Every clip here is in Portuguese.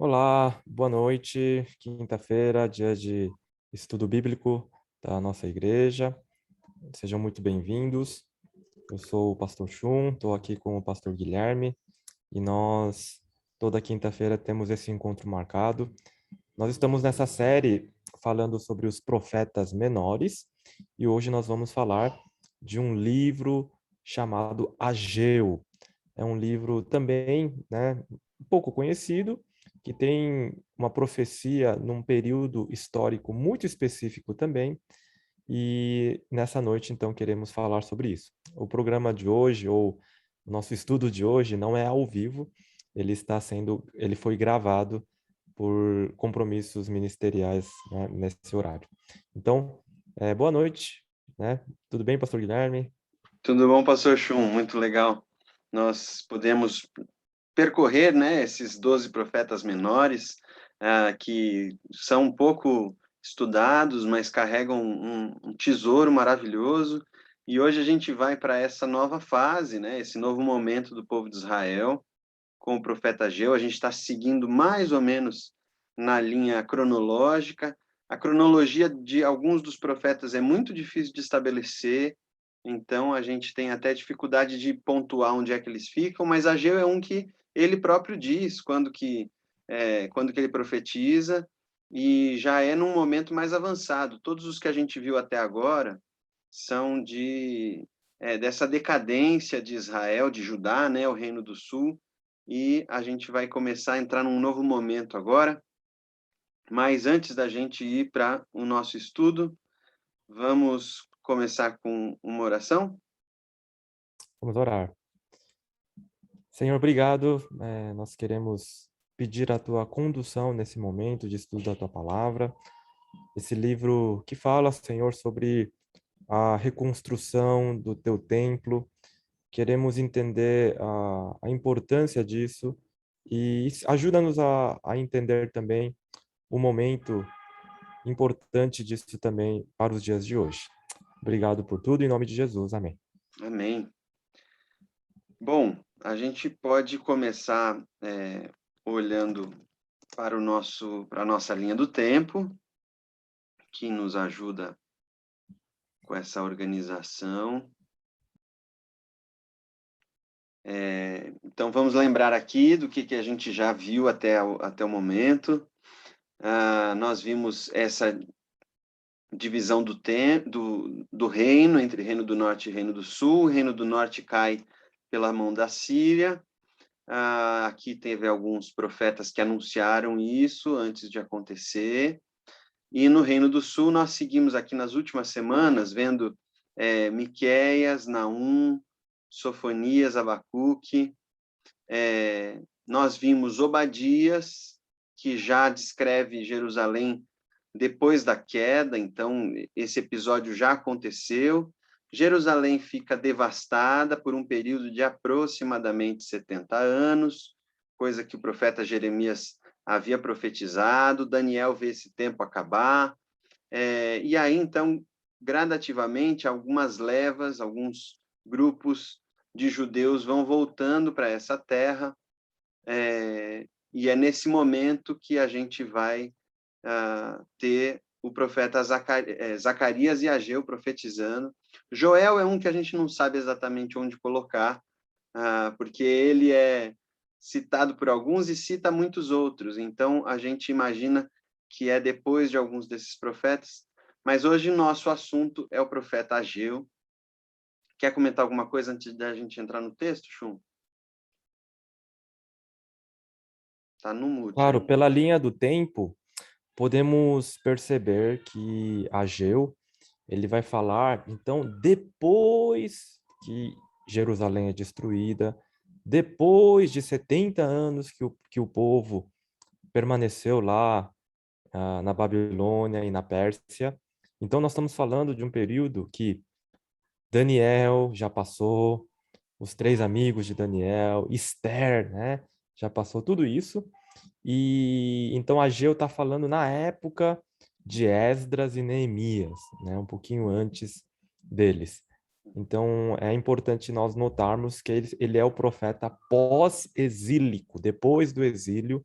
Olá, boa noite. Quinta-feira, dia de estudo bíblico da nossa igreja. Sejam muito bem-vindos. Eu sou o pastor Chum, estou aqui com o pastor Guilherme e nós, toda quinta-feira, temos esse encontro marcado. Nós estamos nessa série falando sobre os profetas menores e hoje nós vamos falar de um livro chamado Ageu. É um livro também, né, um pouco conhecido, que tem uma profecia num período histórico muito específico também, e nessa noite, então, queremos falar sobre isso. O programa de hoje, ou o nosso estudo de hoje, não é ao vivo, ele foi gravado por compromissos ministeriais, né, nesse horário. Então, boa noite, né? Tudo bem, pastor Guilherme? Tudo bom, pastor Chum? Muito legal. Nós podemos percorrer, né, esses 12 profetas menores, que são um pouco estudados, mas carregam um tesouro maravilhoso. E hoje a gente vai para essa nova fase, né, esse novo momento do povo de Israel, com o profeta Ageu. A gente está seguindo mais ou menos na linha cronológica. A cronologia de alguns dos profetas é muito difícil de estabelecer, então a gente tem até dificuldade de pontuar onde é que eles ficam, mas Ageu é um que ele próprio diz quando que ele profetiza, e já é num momento mais avançado. Todos os que a gente viu até agora são dessa decadência de Israel, de Judá, né, o Reino do Sul, e a gente vai começar a entrar num novo momento agora. Mas antes da gente ir para o nosso estudo, vamos começar com uma oração? Vamos orar. Senhor, obrigado. Nós queremos pedir a tua condução nesse momento de estudo da tua palavra. Esse livro que fala, Senhor, sobre a reconstrução do teu templo. Queremos entender a importância disso e ajuda-nos a entender também o momento importante disso também para os dias de hoje. Obrigado por tudo, em nome de Jesus. Amém. Amém. Bom, a gente pode começar olhando para para a nossa linha do tempo, que nos ajuda com essa organização. Então, vamos lembrar aqui do que a gente já viu até o momento. Nós vimos essa divisão do reino, entre Reino do Norte e Reino do Sul. O Reino do Norte cai pela mão da Síria. Aqui teve alguns profetas que anunciaram isso antes de acontecer. E no Reino do Sul, nós seguimos aqui nas últimas semanas, vendo Miqueias, Naum, Sofonias, Abacuque. Nós vimos Obadias, que já descreve Jerusalém depois da queda, então esse episódio já aconteceu. Jerusalém fica devastada por um período de aproximadamente 70 anos, coisa que o profeta Jeremias havia profetizado. Daniel vê esse tempo acabar. E aí, então, gradativamente, algumas levas, alguns grupos de judeus vão voltando para essa terra, e é nesse momento que a gente vai ter o profeta Zacarias e Ageu profetizando. Joel é um que a gente não sabe exatamente onde colocar, porque ele é citado por alguns e cita muitos outros, então a gente imagina que é depois de alguns desses profetas, mas hoje nosso assunto é o profeta Ageu. Quer comentar alguma coisa antes da gente entrar no texto, Chum? Tá no mute Claro, aí. pela linha do tempo, podemos perceber que Ageu, ele vai falar, então, depois que Jerusalém é destruída, depois de 70 anos que o povo permaneceu lá, na Babilônia e na Pérsia. Então, nós estamos falando de um período que Daniel já passou, os três amigos de Daniel, Esther, né? Já passou tudo isso. E então Ageu está falando na época de Esdras e Neemias, né? Um pouquinho antes deles. Então é importante nós notarmos que ele é o profeta pós-exílico, depois do exílio,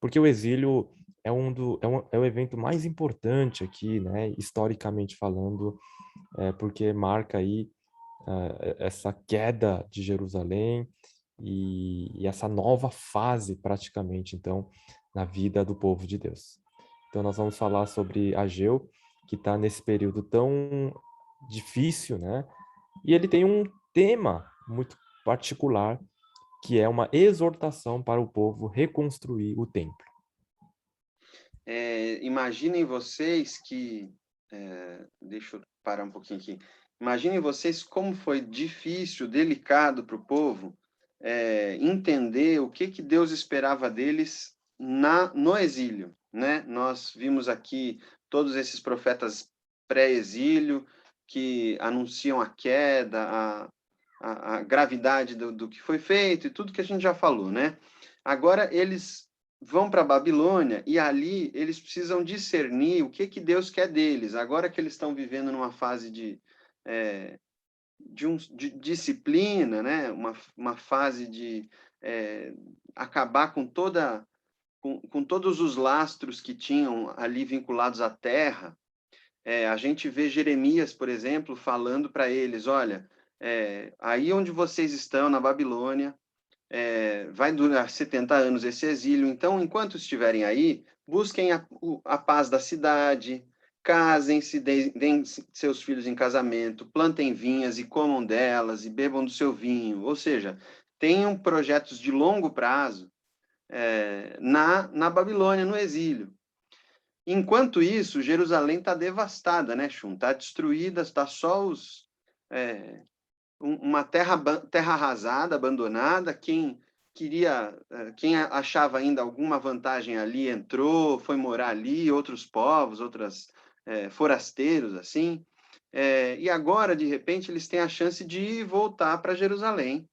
porque o exílio é o evento mais importante aqui, né, historicamente falando, porque marca aí essa queda de Jerusalém e essa nova fase, praticamente, então, na vida do povo de Deus. Então, nós vamos falar sobre Ageu, que está nesse período tão difícil, né? E ele tem um tema muito particular, que é uma exortação para o povo reconstruir o templo. Imaginem vocês que... deixa eu parar um pouquinho aqui. Imaginem vocês como foi difícil, delicado para o povo entender o que Deus esperava deles no exílio, né? Nós vimos aqui todos esses profetas pré-exílio que anunciam a queda, a gravidade do que foi feito e tudo que a gente já falou, né? Agora eles vão para a Babilônia e ali eles precisam discernir o que Deus quer deles. Agora que eles estão vivendo numa fase de disciplina, né? Uma fase de acabar com com todos os lastros que tinham ali vinculados à terra. A gente vê Jeremias, por exemplo, falando para eles, olha, aí onde vocês estão, na Babilônia, vai durar 70 anos esse exílio, então, enquanto estiverem aí, busquem a paz da cidade, casem-se, deem seus filhos em casamento, plantem vinhas e comam delas e bebam do seu vinho, ou seja, tenham projetos de longo prazo na Babilônia, no exílio. Enquanto isso, Jerusalém está devastada, né, Shun? Está destruída, está só uma terra arrasada, abandonada. Quem achava ainda alguma vantagem ali entrou, foi morar ali, outros povos, forasteiros, assim. E agora, de repente, eles têm a chance de voltar para Jerusalém.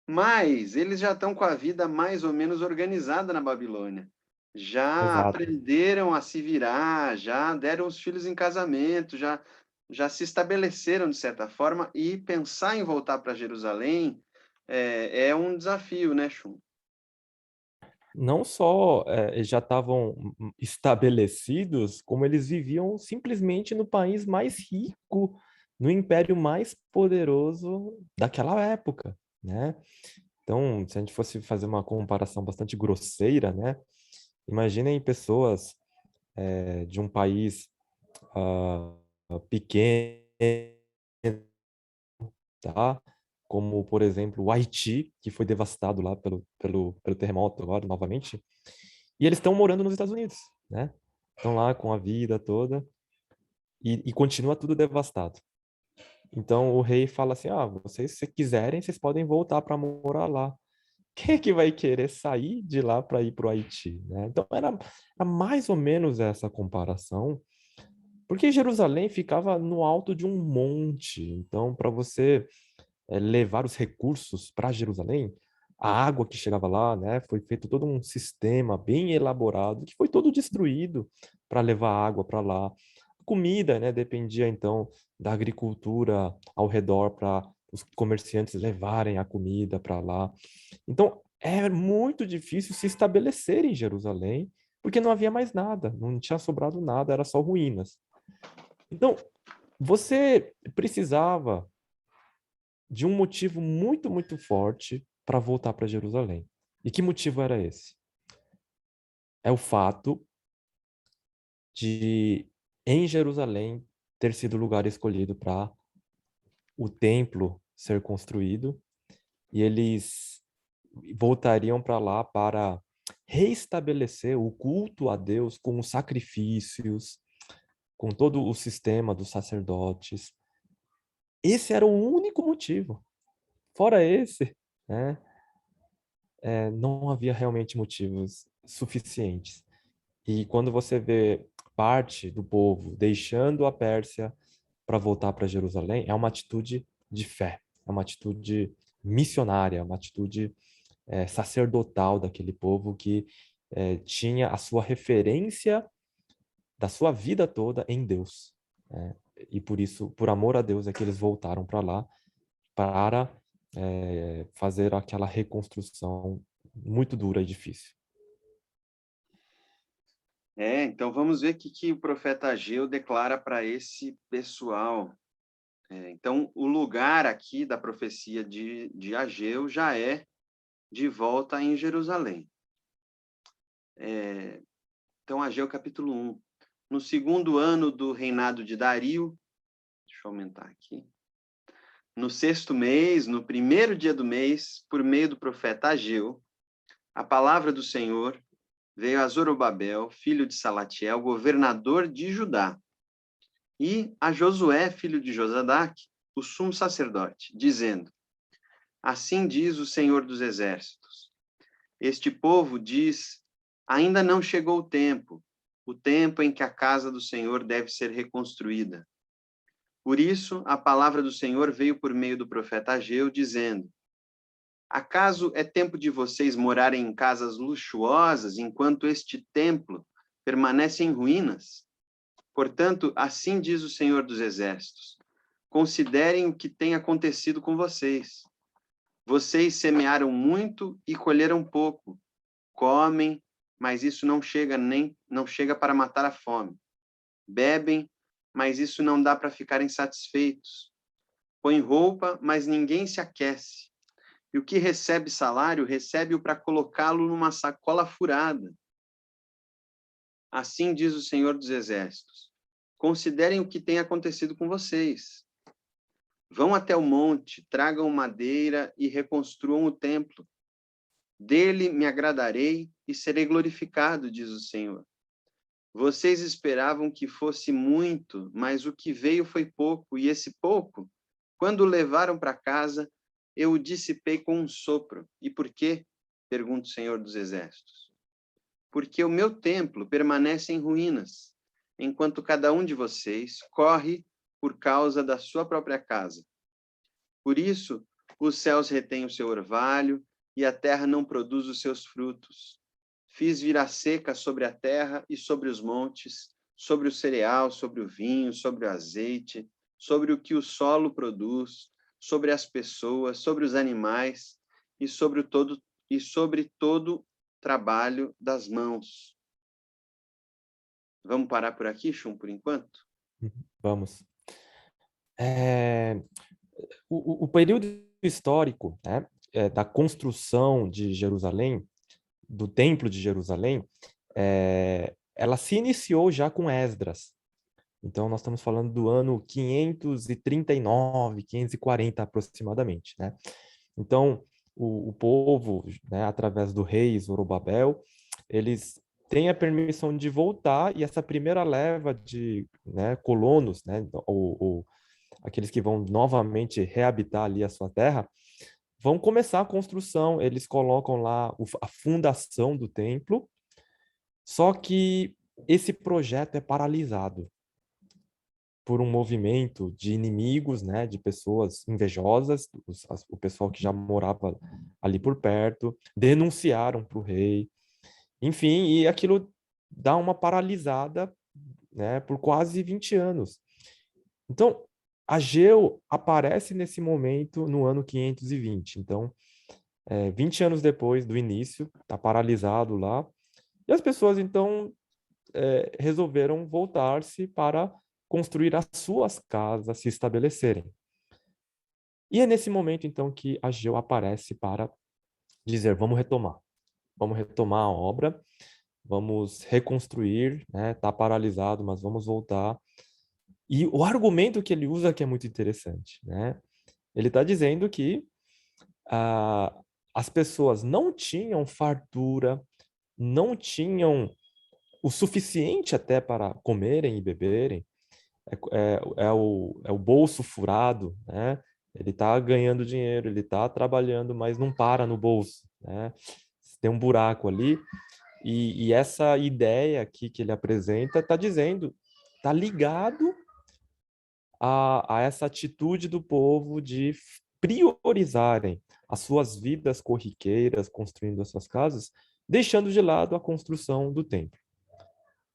Mas eles já estão com a vida mais ou menos organizada na Babilônia. Já Exato. aprenderam a se virar, já deram os filhos em casamento, já se estabeleceram de certa forma, e pensar em voltar para Jerusalém um desafio, né, Chum? Não só já estavam estabelecidos, como eles viviam simplesmente no país mais rico, no império mais poderoso daquela época, né? Então, se a gente fosse fazer uma comparação bastante grosseira, né? Imaginem pessoas de um país pequeno, tá? Como, por exemplo, o Haiti, que foi devastado lá pelo terremoto agora, novamente, e eles estão morando nos Estados Unidos, né? Estão lá com a vida toda e continua tudo devastado. Então o rei fala assim: vocês, se quiserem, vocês podem voltar para morar lá. Quem é que vai querer sair de lá para ir para o Haiti, né? Então era mais ou menos essa comparação, porque Jerusalém ficava no alto de um monte. Então, para você levar os recursos para Jerusalém, a água que chegava lá, né, foi feito todo um sistema bem elaborado que foi todo destruído para levar água para lá. Comida, né, dependia então da agricultura ao redor para os comerciantes levarem a comida para lá. Então, é muito difícil se estabelecer em Jerusalém, porque não havia mais nada, não tinha sobrado nada, era só ruínas. Então, você precisava de um motivo muito, muito forte para voltar para Jerusalém. E que motivo era esse? É o fato de, em Jerusalém, ter sido o lugar escolhido para o templo ser construído, e eles voltariam para lá para reestabelecer o culto a Deus com os sacrifícios, com todo o sistema dos sacerdotes. Esse era o único motivo. Fora esse, né, não havia realmente motivos suficientes. E quando você vê parte do povo deixando a Pérsia para voltar para Jerusalém, é uma atitude de fé, é uma atitude missionária, é uma atitude sacerdotal daquele povo que tinha a sua referência da sua vida toda em Deus. E por isso, por amor a Deus, é que eles voltaram para lá para fazer aquela reconstrução muito dura e difícil. Então vamos ver o que o profeta Ageu declara para esse pessoal. Então, o lugar aqui da profecia de Ageu já é de volta em Jerusalém. Então, Ageu capítulo 1. No segundo ano do reinado de Dario, deixa eu aumentar aqui, no sexto mês, no primeiro dia do mês, por meio do profeta Ageu, a palavra do Senhor veio a Zorobabel, filho de Salatiel, governador de Judá, e a Josué, filho de Josadaque, o sumo sacerdote, dizendo: Assim diz o Senhor dos Exércitos. Este povo diz: ainda não chegou o tempo em que a casa do Senhor deve ser reconstruída. Por isso, a palavra do Senhor veio por meio do profeta Ageu, dizendo: Acaso é tempo de vocês morarem em casas luxuosas, enquanto este templo permanece em ruínas? Portanto, assim diz o Senhor dos Exércitos: considerem o que tem acontecido com vocês. Vocês semearam muito e colheram pouco. Comem, mas isso não chega para matar a fome. Bebem, mas isso não dá para ficarem satisfeitos. Põem roupa, mas ninguém se aquece. E o que recebe salário, recebe-o para colocá-lo numa sacola furada. Assim diz o Senhor dos Exércitos: considerem o que tem acontecido com vocês. Vão até o monte, tragam madeira e reconstruam o templo. Dele me agradarei e serei glorificado, diz o Senhor. Vocês esperavam que fosse muito, mas o que veio foi pouco, e esse pouco, quando o levaram para casa, eu o dissipei com um sopro. E por quê? Pergunta o Senhor dos Exércitos. Porque o meu templo permanece em ruínas, enquanto cada um de vocês corre por causa da sua própria casa. Por isso, os céus retêm o seu orvalho e a terra não produz os seus frutos. Fiz vir a seca sobre a terra e sobre os montes, sobre o cereal, sobre o vinho, sobre o azeite, sobre o que o solo produz, sobre as pessoas, sobre os animais e sobre todo trabalho das mãos. Vamos parar por aqui, Chum, por enquanto? Vamos. O período histórico, né, da construção de Jerusalém, do Templo de Jerusalém, ela se iniciou já com Esdras. Então, nós estamos falando do ano 539, 540 aproximadamente, né? Então, o povo, né, através do rei Zorobabel, eles têm a permissão de voltar, e essa primeira leva de, né, colonos, né, ou aqueles que vão novamente reabitar ali a sua terra, vão começar a construção. Eles colocam lá a fundação do templo, só que esse projeto é paralisado por um movimento de inimigos, né, de pessoas invejosas, o pessoal que já morava ali por perto, denunciaram para o rei, enfim, e aquilo dá uma paralisada, né, por quase 20 anos. Então, Ageu aparece nesse momento no ano 520. Então, 20 anos depois do início, está paralisado lá. E as pessoas, então, resolveram voltar-se para construir as suas casas, se estabelecerem. E é nesse momento, então, que Ageu aparece para dizer: vamos retomar a obra, vamos reconstruir, né? Está paralisado, mas vamos voltar. E o argumento que ele usa que é muito interessante, né? Ele está dizendo que ah, as pessoas não tinham fartura, não tinham o suficiente até para comerem e beberem, é o bolso furado, né? Ele está ganhando dinheiro, ele está trabalhando, mas não para no bolso, né? Tem um buraco ali, e essa ideia aqui que ele apresenta está dizendo, está ligado a essa atitude do povo de priorizarem as suas vidas corriqueiras, construindo as suas casas, deixando de lado a construção do templo.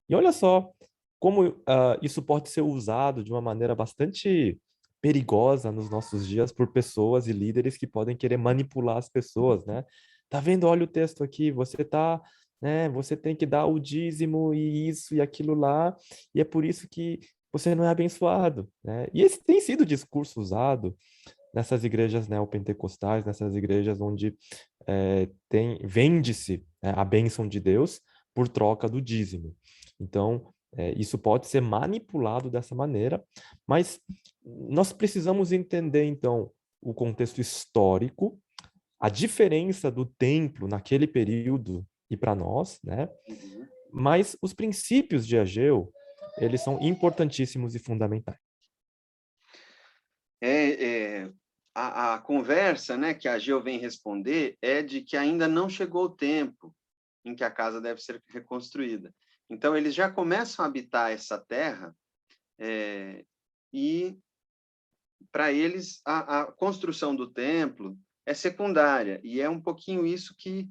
E olha só como isso pode ser usado de uma maneira bastante perigosa nos nossos dias por pessoas e líderes que podem querer manipular as pessoas, né? Tá vendo? Olha o texto aqui, você tá né? Você tem que dar o dízimo e isso e aquilo lá, e é por isso que você não é abençoado, né? E esse tem sido o discurso usado nessas igrejas neopentecostais, nessas igrejas onde vende-se, né, a bênção de Deus por troca do dízimo. Então, isso pode ser manipulado dessa maneira, mas nós precisamos entender, então, o contexto histórico, a diferença do templo naquele período e para nós, né? Uhum. Mas os princípios de Ageu, eles são importantíssimos e fundamentais. A conversa, né, que a Ageu vem responder é de que ainda não chegou o tempo em que a casa deve ser reconstruída. Então, eles já começam a habitar essa terra, e para eles a construção do templo é secundária, e é um pouquinho isso que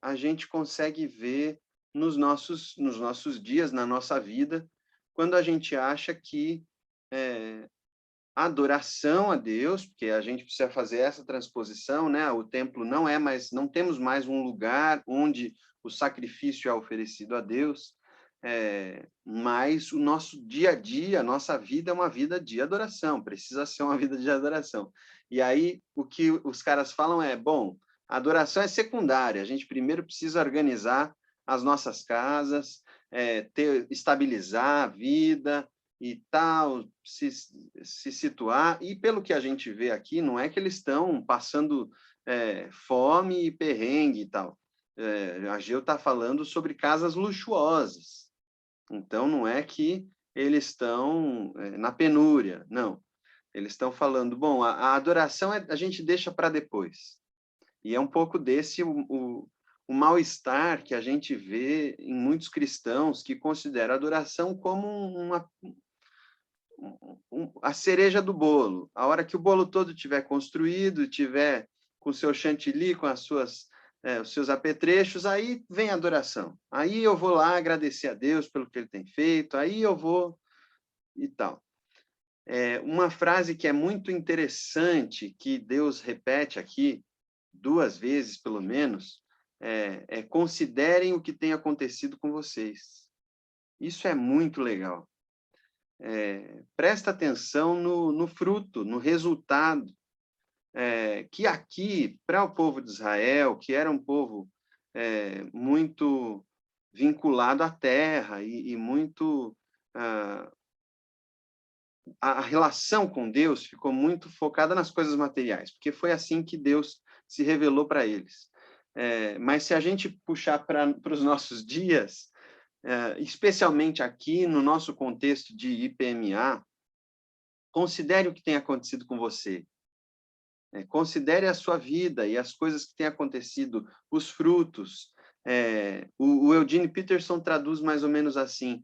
a gente consegue ver nos nossos dias, na nossa vida, quando a gente acha que a adoração a Deus, porque a gente precisa fazer essa transposição, né? O templo não é mais, não temos mais um lugar onde o sacrifício é oferecido a Deus, mas o nosso dia a dia, a nossa vida é uma vida de adoração, precisa ser uma vida de adoração. E aí o que os caras falam é, bom, a adoração é secundária, a gente primeiro precisa organizar as nossas casas, estabilizar a vida, e tal, se situar, e pelo que a gente vê aqui, não é que eles estão passando fome e perrengue e tal. A Ageu está falando sobre casas luxuosas, então não é que eles estão na penúria, não. Eles estão falando, bom, a adoração a gente deixa para depois. E é um pouco desse o mal-estar que a gente vê em muitos cristãos que consideram a adoração como a cereja do bolo. A hora que o bolo todo tiver construído, tiver com o seu chantilly, com os seus apetrechos, aí vem a adoração. Aí eu vou lá agradecer a Deus pelo que ele tem feito, aí eu vou e tal. Uma frase que é muito interessante, que Deus repete aqui, 2 vezes pelo menos, considerem o que tem acontecido com vocês. Isso é muito legal. Presta atenção no fruto, no resultado, que aqui, para o povo de Israel, que era um povo muito vinculado à terra e muito... a relação com Deus ficou muito focada nas coisas materiais, porque foi assim que Deus se revelou para eles. Mas se a gente puxar para os nossos dias, especialmente aqui no nosso contexto de IPMA, considere o que tem acontecido com você. Considere a sua vida e as coisas que têm acontecido, os frutos. O Eugene Peterson traduz mais ou menos assim: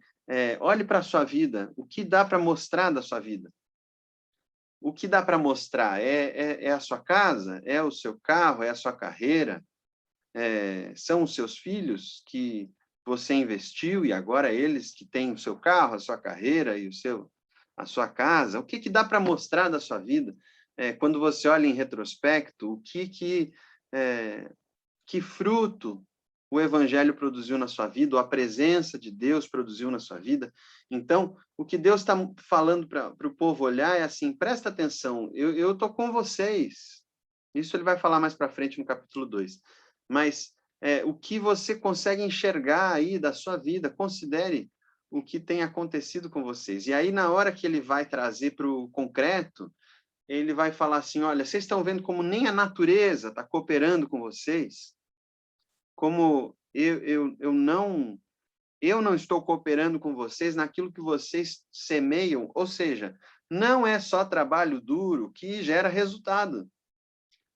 olhe para a sua vida, o que dá para mostrar da sua vida? O que dá para mostrar? É a sua casa? É o seu carro? É a sua carreira? São os seus filhos que você investiu e agora eles que têm o seu carro, a sua carreira e a sua casa? O que dá para mostrar da sua vida? Quando você olha em retrospecto, que fruto o evangelho produziu na sua vida, ou a presença de Deus produziu na sua vida. Então, o que Deus está falando para o povo olhar é assim, presta atenção, eu estou com vocês. Isso ele vai falar mais para frente no capítulo 2. Mas o que você consegue enxergar aí da sua vida, considere o que tem acontecido com vocês. E aí, na hora que ele vai trazer para o concreto, ele vai falar assim, olha, vocês estão vendo como nem a natureza está cooperando com vocês? Como eu não estou cooperando com vocês naquilo que vocês semeiam, ou seja, não é só trabalho duro que gera resultado.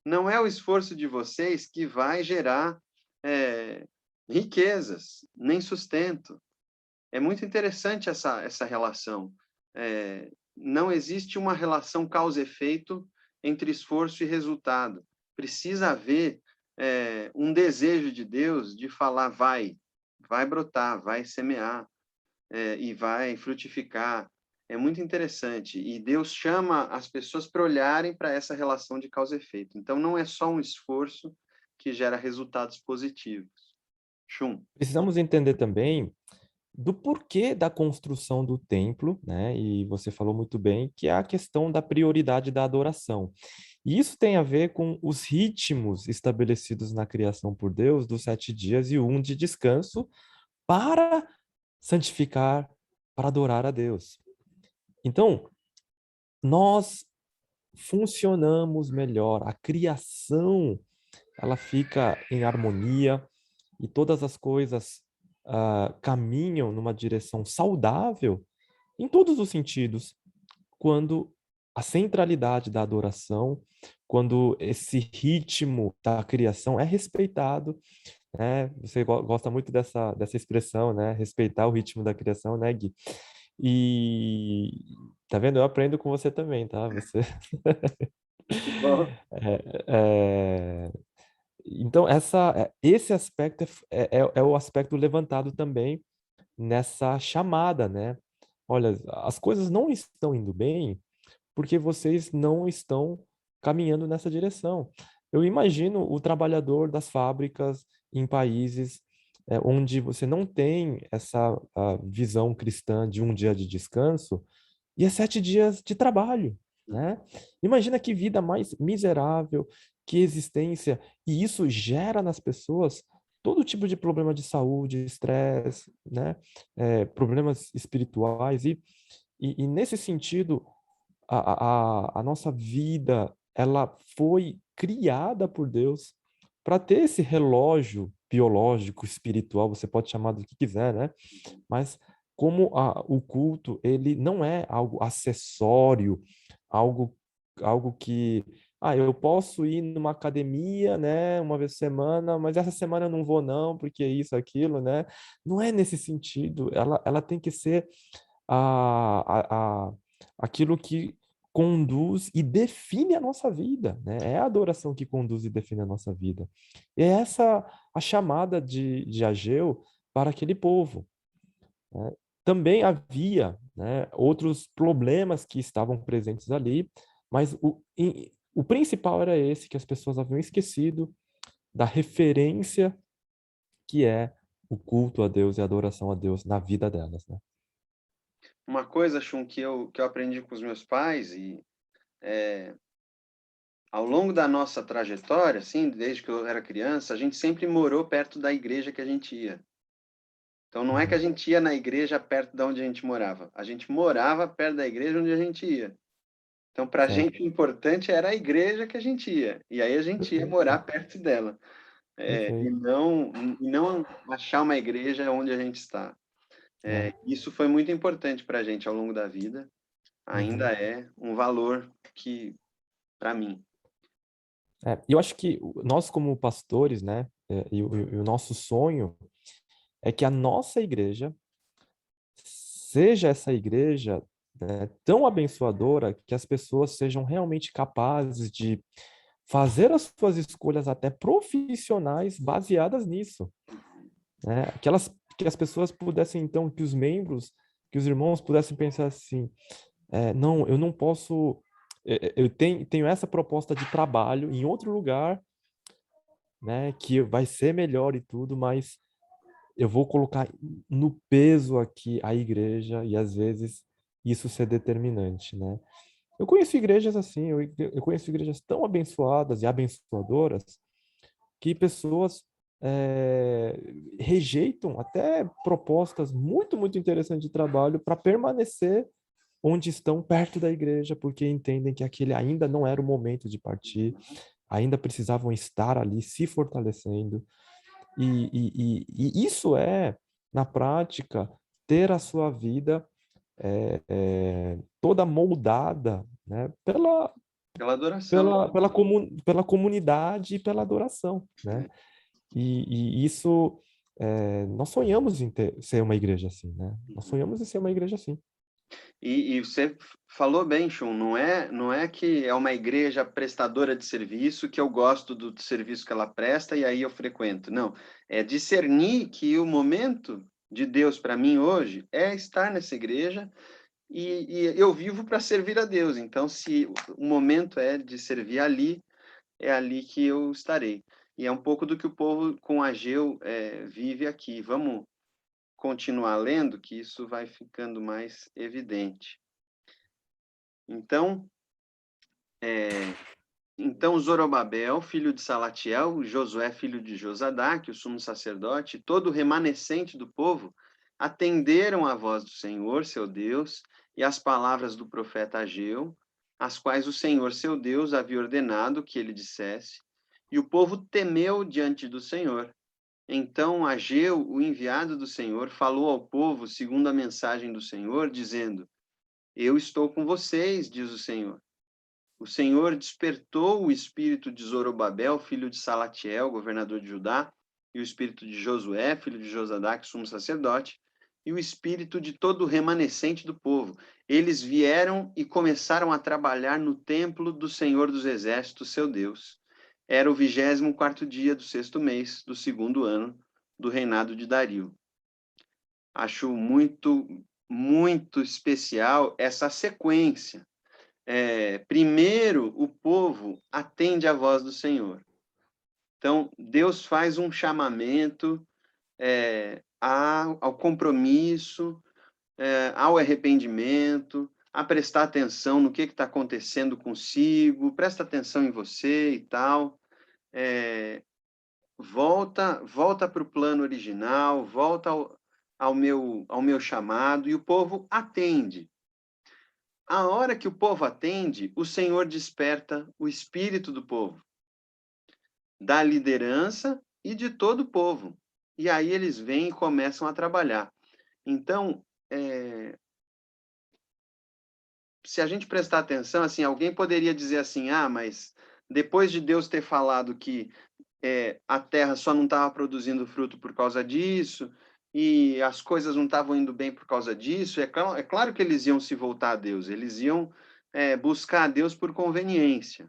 Não é o esforço de vocês que vai gerar riquezas, nem sustento. É muito interessante essa relação. Não existe uma relação causa-efeito entre esforço e resultado. Precisa haver um desejo de Deus de falar, vai brotar, vai semear, e vai frutificar. É muito interessante. E Deus chama as pessoas para olharem para essa relação de causa e efeito. Então, não é só um esforço que gera resultados positivos. Chum. precisamos entender também do porquê da construção do templo, né? E você falou muito bem que é a questão da prioridade da adoração. E isso tem a ver com os ritmos estabelecidos na criação por Deus dos 7 dias e um de descanso para santificar, para adorar a Deus. Então, nós funcionamos melhor, a criação ela fica em harmonia e todas as coisas caminham numa direção saudável em todos os sentidos, quando a centralidade da adoração, quando esse ritmo da criação é respeitado, né? Você gosta muito dessa expressão, né? Respeitar o ritmo da criação, né, Gui? E tá vendo? Eu aprendo com você também, tá? Você Bom. é, então esse aspecto é o aspecto levantado também nessa chamada, né? Olha, as coisas não estão indo bem porque vocês não estão caminhando nessa direção. Eu imagino o trabalhador das fábricas em países onde você não tem essa visão cristã de um dia de descanso e é 7 dias de trabalho, né? Imagina que vida mais miserável, que existência, e isso gera nas pessoas todo tipo de problema de saúde, estresse, né? Problemas espirituais e nesse sentido a nossa vida, ela foi criada por Deus para ter esse relógio biológico, espiritual, você pode chamar do que quiser, né? Mas como o culto, ele não é algo acessório, algo, algo que, eu posso ir numa academia, né, uma vez por semana, mas essa semana eu não vou não, porque isso, aquilo, né? Não é nesse sentido, ela tem que ser aquilo que conduz e define a nossa vida, né? É a adoração que conduz e define a nossa vida. E é essa a chamada de Ageu para aquele povo, né? Também havia, né, outros problemas que estavam presentes ali, mas o principal era esse, que as pessoas haviam esquecido da referência que é o culto a Deus e a adoração a Deus na vida delas, né? Uma coisa, Chum, que eu aprendi com os meus pais ao longo da nossa trajetória, assim, desde que eu era criança, a gente sempre morou perto da igreja que a gente ia. Então, não é que a Uhum. gente ia na igreja perto de onde a gente morava. A gente morava perto da igreja onde a gente ia. Então, para a Certo. gente, o importante era a igreja que a gente ia. E aí a gente ia morar Perfeito. perto dela. E Perfeito. não achar uma igreja onde a gente está. É. Isso foi muito importante para a gente ao longo da vida. Ainda Uhum. é um valor que, para mim. Eu acho que nós, como pastores, né, e o nosso sonho é que a nossa igreja seja essa igreja, né, tão abençoadora que as pessoas sejam realmente capazes de fazer as suas escolhas até profissionais baseadas nisso, né? Que as pessoas pudessem, então, que os membros, que os irmãos pudessem pensar assim, não, eu não posso, eu tenho essa proposta de trabalho em outro lugar, né, que vai ser melhor e tudo, mas eu vou colocar no peso aqui a igreja e às vezes isso ser determinante, né? Eu conheço igrejas assim, eu conheço igrejas tão abençoadas e abençoadoras que pessoas rejeitam até propostas muito, muito interessantes de trabalho para permanecer onde estão perto da igreja, porque entendem que aquele ainda não era o momento de partir, ainda precisavam estar ali se fortalecendo. E isso é, na prática, ter a sua vida toda moldada, né, Pela adoração. pela comunidade e pela adoração, né? E isso, nós sonhamos em ser uma igreja assim, né? Nós sonhamos em ser uma igreja assim. E você falou bem, Chum, não é que é uma igreja prestadora de serviço, que eu gosto do serviço que ela presta e aí eu frequento. Não, é discernir que o momento de Deus para mim hoje é estar nessa igreja e eu vivo para servir a Deus. Então, se o momento é de servir ali, é ali que eu estarei. E é um pouco do que o povo com Ageu vive aqui. Vamos continuar lendo, que isso vai ficando mais evidente. Então, Zorobabel, filho de Salatiel, Josué, filho de Josadaque, o sumo sacerdote, todo o remanescente do povo, atenderam à voz do Senhor, seu Deus, e às palavras do profeta Ageu, as quais o Senhor, seu Deus, havia ordenado que ele dissesse, e o povo temeu diante do Senhor. Então Ageu, o enviado do Senhor, falou ao povo segundo a mensagem do Senhor, dizendo: Eu estou com vocês, diz o Senhor. O Senhor despertou o espírito de Zorobabel, filho de Salatiel, governador de Judá, e o espírito de Josué, filho de Josadaque, sumo sacerdote, e o espírito de todo o remanescente do povo. Eles vieram e começaram a trabalhar no templo do Senhor dos Exércitos, seu Deus. Era o 24º dia do 6º mês do 2º ano do reinado de Dario. Acho muito, muito especial essa sequência. Primeiro, o povo atende à voz do Senhor. Então, Deus faz um chamamento ao compromisso, ao arrependimento, a prestar atenção no que está acontecendo consigo, presta atenção em você e tal. Volta para o plano original, volta ao meu chamado, e o povo atende. A hora que o povo atende, o Senhor desperta o espírito do povo, da liderança e de todo o povo. E aí eles vêm e começam a trabalhar. Então, se a gente prestar atenção, assim, alguém poderia dizer assim, mas depois de Deus ter falado que a terra só não estava produzindo fruto por causa disso, e as coisas não estavam indo bem por causa disso, é claro que eles iam se voltar a Deus, eles iam buscar a Deus por conveniência.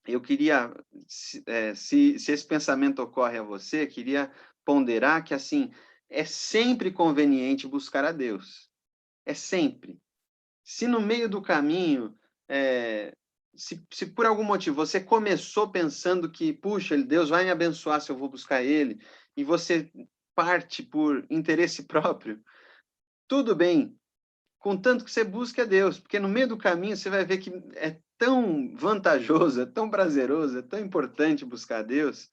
Eu queria, se esse pensamento ocorre a você, queria ponderar que, assim, é sempre conveniente buscar a Deus. É sempre. Se no meio do caminho, se por algum motivo você começou pensando que, puxa, Deus vai me abençoar se eu vou buscar Ele, e você parte por interesse próprio, tudo bem, contanto que você busque a Deus, porque no meio do caminho você vai ver que é tão vantajoso, é tão prazeroso, é tão importante buscar a Deus,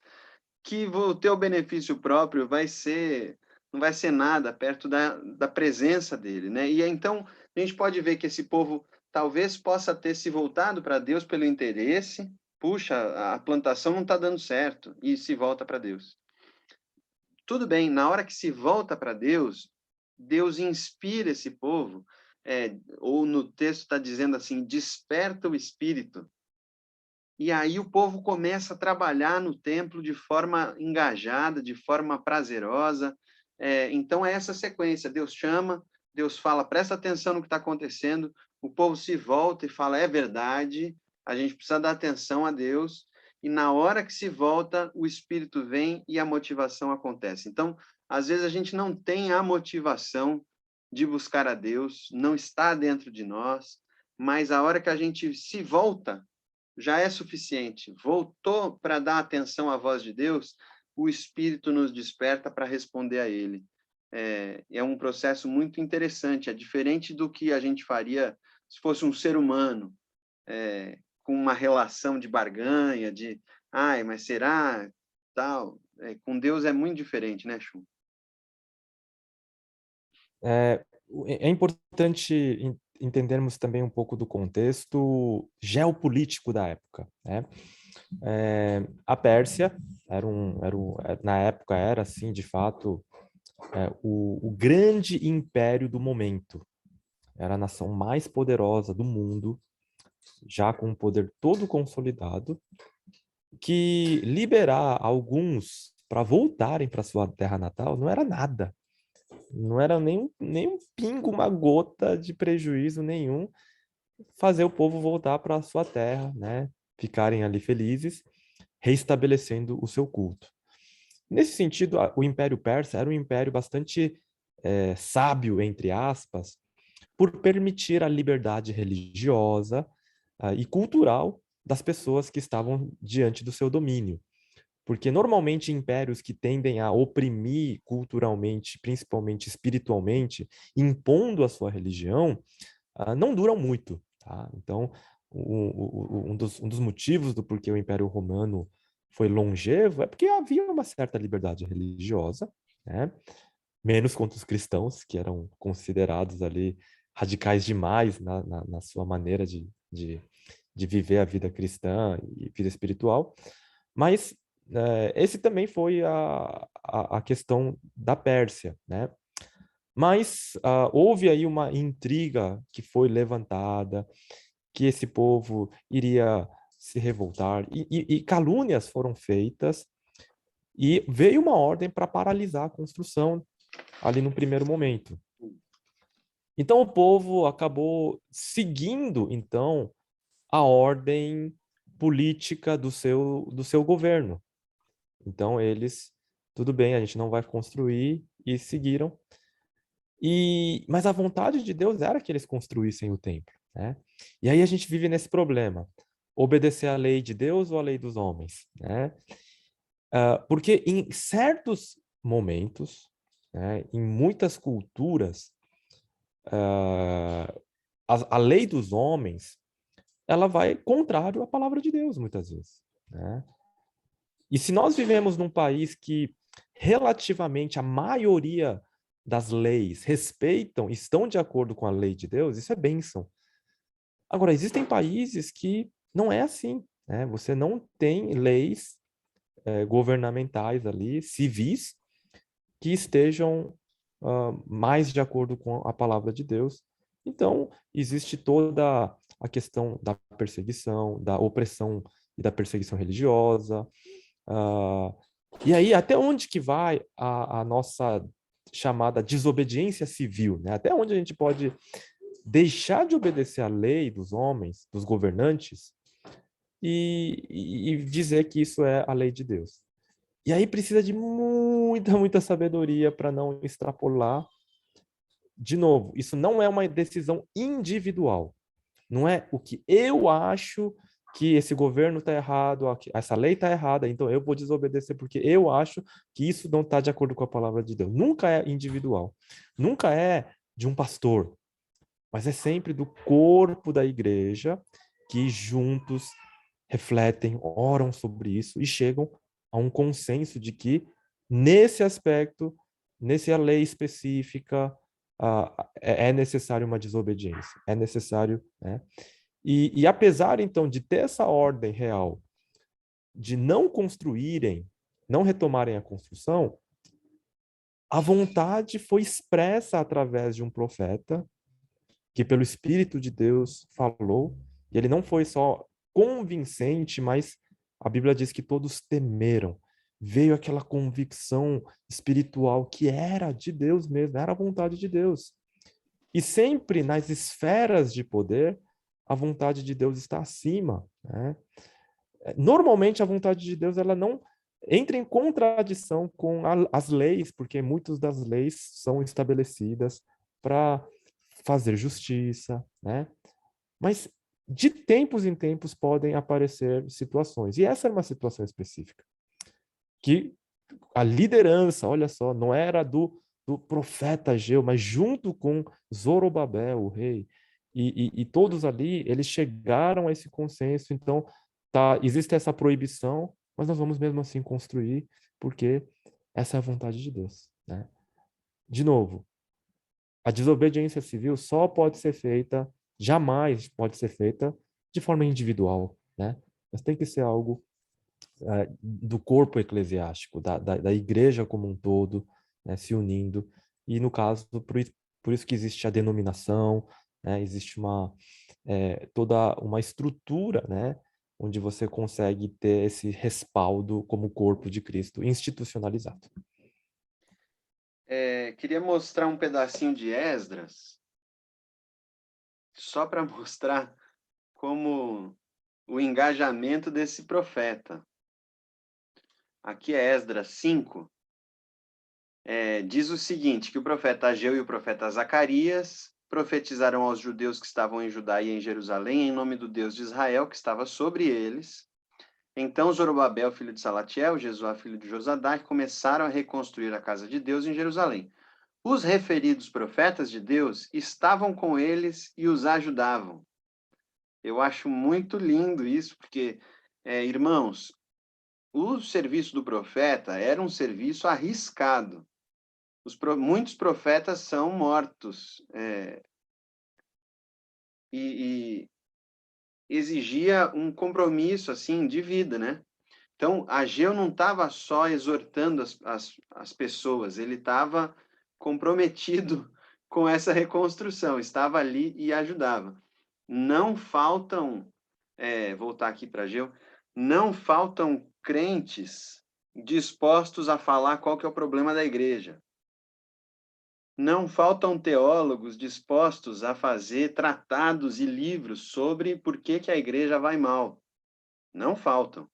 que o teu benefício próprio não vai ser nada perto da presença dele, né? E então a gente pode ver que esse povo talvez possa ter se voltado para Deus pelo interesse, puxa, a plantação não está dando certo, e se volta para Deus. Tudo bem, na hora que se volta para Deus, Deus inspira esse povo, ou no texto está dizendo assim, desperta o espírito. E aí o povo começa a trabalhar no templo de forma engajada, de forma prazerosa. Então é essa sequência, Deus chama, Deus fala, presta atenção no que está acontecendo, o povo se volta e fala, é verdade, a gente precisa dar atenção a Deus, e na hora que se volta, o Espírito vem e a motivação acontece. Então, às vezes a gente não tem a motivação de buscar a Deus, não está dentro de nós, mas a hora que a gente se volta, já é suficiente. Voltou para dar atenção à voz de Deus, o Espírito nos desperta para responder a Ele. É um processo muito interessante, é diferente do que a gente faria se fosse um ser humano, com uma relação de barganha, mas será? Tal. Com Deus é muito diferente, né, Chu? É importante entendermos também um pouco do contexto geopolítico da época, né? A Pérsia na época era assim, de fato, o grande império do momento. Era a nação mais poderosa do mundo, já com o poder todo consolidado, que liberar alguns para voltarem para sua terra natal não era nada. Não era nem um pingo, uma gota de prejuízo nenhum fazer o povo voltar para a sua terra, né? Ficarem ali felizes, reestabelecendo o seu culto. Nesse sentido, o Império Persa era um império bastante sábio, entre aspas, por permitir a liberdade religiosa e cultural das pessoas que estavam diante do seu domínio. Porque normalmente impérios que tendem a oprimir culturalmente, principalmente espiritualmente, impondo a sua religião, não duram muito, tá? Então, um dos motivos do porquê o Império Romano foi longevo é porque havia uma certa liberdade religiosa, né? Menos contra os cristãos, que eram considerados ali radicais demais na sua maneira de viver a vida cristã e vida espiritual. Mas esse também foi a questão da Pérsia, né? Mas houve aí uma intriga que foi levantada, que esse povo iria se revoltar, e calúnias foram feitas, e veio uma ordem para paralisar a construção ali no primeiro momento. Então o povo acabou seguindo, então, a ordem política do seu governo. Então eles, tudo bem, a gente não vai construir, e seguiram. Mas a vontade de Deus era que eles construíssem o templo, né? E aí a gente vive nesse problema: obedecer à lei de Deus ou à lei dos homens, né? Porque em certos momentos, né, em muitas culturas, a lei dos homens, ela vai contrário à palavra de Deus, muitas vezes, né? E se nós vivemos num país que relativamente a maioria das leis respeitam, estão de acordo com a lei de Deus, isso é bênção. Agora, existem países que não é assim, né? Você não tem leis governamentais ali, civis, que estejam mais de acordo com a palavra de Deus. Então, existe toda a questão da perseguição, da opressão e da perseguição religiosa. E aí, até onde que vai a nossa chamada desobediência civil, né? Até onde a gente pode deixar de obedecer à lei dos homens, dos governantes, e dizer que isso é a lei de Deus. E aí precisa de muita sabedoria para não extrapolar. De novo, isso não é uma decisão individual. Não é o que eu acho que esse governo está errado, essa lei está errada, então eu vou desobedecer porque eu acho que isso não está de acordo com a palavra de Deus. Nunca é individual. Nunca é de um pastor, mas é sempre do corpo da igreja que juntos refletem, oram sobre isso e chegam a um consenso de que nesse aspecto, nessa lei específica, é necessário uma desobediência, é necessário, né? E apesar, então, de ter essa ordem real de não construírem, não retomarem a construção, a vontade foi expressa através de um profeta que, pelo Espírito de Deus, falou, e ele não foi só convincente, mas a Bíblia diz que todos temeram. Veio aquela convicção espiritual que era de Deus mesmo, era a vontade de Deus. E sempre nas esferas de poder, a vontade de Deus está acima, né? Normalmente a vontade de Deus ela não entra em contradição com as leis, porque muitas das leis são estabelecidas para fazer justiça, né? Mas de tempos em tempos podem aparecer situações. E essa era uma situação específica que a liderança, olha só, não era do profeta Ageu, mas junto com Zorobabel, o rei, e todos ali, eles chegaram a esse consenso. Então, existe essa proibição, mas nós vamos mesmo assim construir, porque essa é a vontade de Deus, né? De novo, a desobediência civil só pode ser feita, jamais pode ser feita de forma individual, né? Mas tem que ser algo do corpo eclesiástico, da igreja como um todo, né, se unindo. E, no caso, por isso que existe a denominação, né, existe toda uma estrutura, né, onde você consegue ter esse respaldo como corpo de Cristo institucionalizado. Queria mostrar um pedacinho de Esdras, só para mostrar como o engajamento desse profeta. Aqui é Esdras 5, diz o seguinte, que o profeta Ageu e o profeta Zacarias profetizaram aos judeus que estavam em Judá e em Jerusalém, em nome do Deus de Israel, que estava sobre eles, Então Zorobabel, filho de Salatiel, Jesuá, filho de Josadaque, começaram a reconstruir a casa de Deus em Jerusalém. Os referidos profetas de Deus estavam com eles e os ajudavam. Eu acho muito lindo isso, porque, irmãos, o serviço do profeta era um serviço arriscado. Muitos profetas são mortos, e exigia um compromisso assim de vida, né? Então, Ageu não estava só exortando as pessoas, ele estava comprometido com essa reconstrução, estava ali e ajudava. Não faltam, voltar aqui para Ageu, não faltam crentes dispostos a falar qual que é o problema da igreja. Não faltam teólogos dispostos a fazer tratados e livros sobre por que que a igreja vai mal. Não faltam.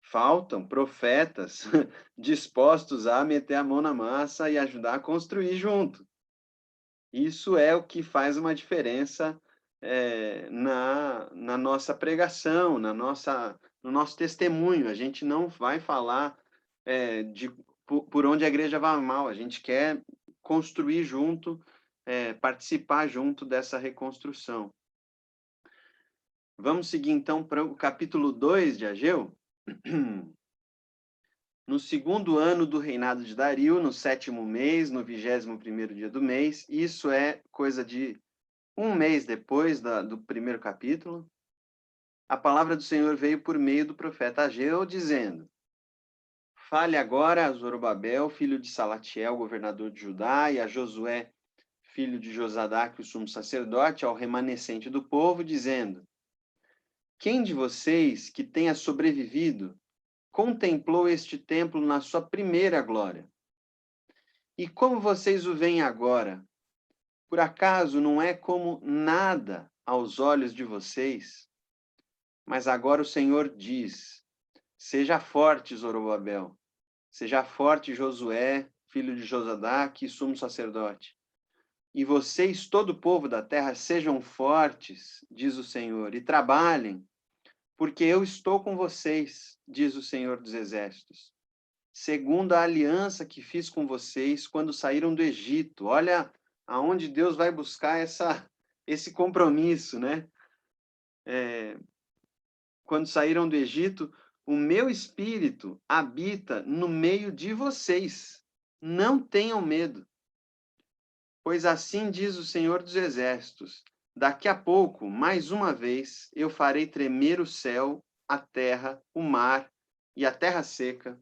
Faltam profetas dispostos a meter a mão na massa e ajudar a construir junto. Isso é o que faz uma diferença na nossa pregação, no nosso testemunho. A gente não vai falar por onde a igreja vai mal, a gente quer construir junto, participar junto dessa reconstrução. Vamos seguir então para o capítulo 2 de Ageu. No segundo ano do reinado de Dario, no 7º mês, no 21º dia do mês, isso é coisa de um mês depois do primeiro capítulo, a palavra do Senhor veio por meio do profeta Ageu, dizendo: fale agora a Zorobabel, filho de Salatiel, governador de Judá, e a Josué, filho de Josadaque, o sumo sacerdote, ao remanescente do povo, dizendo: quem de vocês que tenha sobrevivido contemplou este templo na sua primeira glória? E como vocês o veem agora? Por acaso não é como nada aos olhos de vocês? Mas agora o Senhor diz: seja forte, Zorobabel, seja forte, Josué, filho de Josadaque, sumo sacerdote. E vocês, todo o povo da terra, sejam fortes, diz o Senhor, e trabalhem, porque eu estou com vocês, diz o Senhor dos Exércitos, segundo a aliança que fiz com vocês quando saíram do Egito. Olha aonde Deus vai buscar esse compromisso, né? Quando saíram do Egito, o meu espírito habita no meio de vocês. Não tenham medo, pois assim diz o Senhor dos Exércitos: daqui a pouco, mais uma vez, eu farei tremer o céu, a terra, o mar e a terra seca.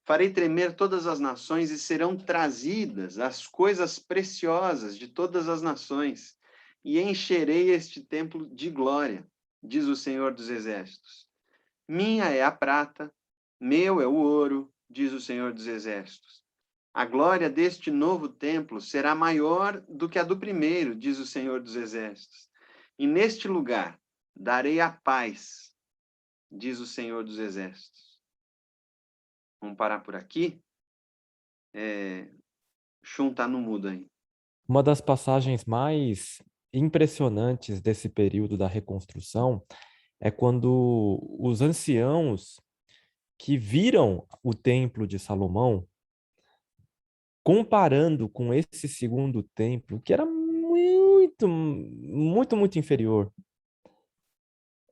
Farei tremer todas as nações e serão trazidas as coisas preciosas de todas as nações, e encherei este templo de glória, diz o Senhor dos Exércitos. Minha é a prata, meu é o ouro, diz o Senhor dos Exércitos. A glória deste novo templo será maior do que a do primeiro, diz o Senhor dos Exércitos. E neste lugar darei a paz, diz o Senhor dos Exércitos. Vamos parar por aqui? Shun tá no mudo aí. Uma das passagens mais impressionantes desse período da reconstrução é quando os anciãos que viram o templo de Salomão, comparando com esse segundo templo, que era muito inferior.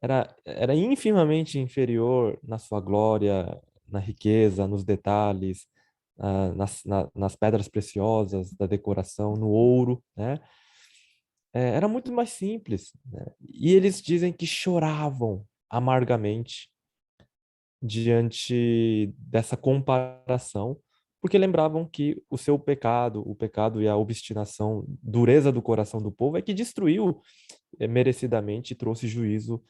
Era infimamente inferior na sua glória, na riqueza, nos detalhes, nas pedras preciosas da decoração, no ouro, né? Era muito mais simples, né? E eles dizem que choravam amargamente diante dessa comparação, porque lembravam que o seu pecado, o pecado e a obstinação, dureza do coração do povo é que destruiu merecidamente e trouxe juízo,